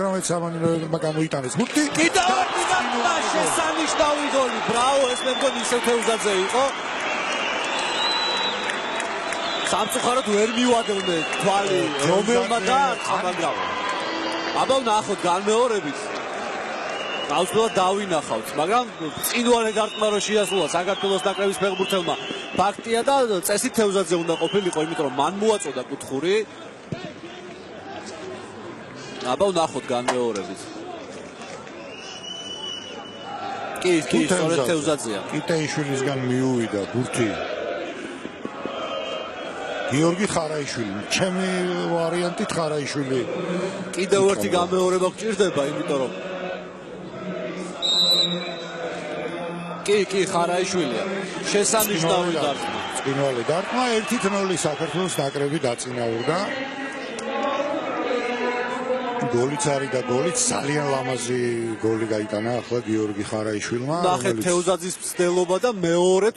მაგრამ ეს სამანილოებმა გამოიტანეს გუნდი. კიდევ ერთი დარტყმა შესანიშნავი გოლი. ბრავო, ეს მე მგონი ისევ თეუზაძე იყო. სამწუხაროდ ვერ მივადევნე თვალი რომელმა დაარტყმა, მაგრამ აბა ვნახოთ განმეორებით. აუცილებლად დავინახავთ, მაგრამ წინვალე დარტყმა რო შეასრულა საქართველოს ნაკრების ფეხბურთელმა ფაქტია და წესით თეუზაძე უნდა ყოფილიყო, იმიტომ რომ მან მოაწოდა კუთხური. აბა ვნახოთ განმეორებით. კი, სწორედ თეუზაძეა. კიტეიშვილისგან მიუვიდა ბურთი. გიორგი ხარაიშვილი, ჩემი ვარიანტით ხარაიშვილი. კიდევ ერთი გამეორება გჭირდება, იმიტომ რომ კი ხარაიშვილია. შესანიშნავი დარტყმა. წინვალე დარტყმა 1-0 საქართველოს ნაკრები დაწინაურდა. გოლიც არის და გოლიც ძალიან ლამაზი გოლი გაიტანა ახლა გიორგი ხარაიშვილმა. ნახეთ თეუზაძის მცდელობა და მეორედ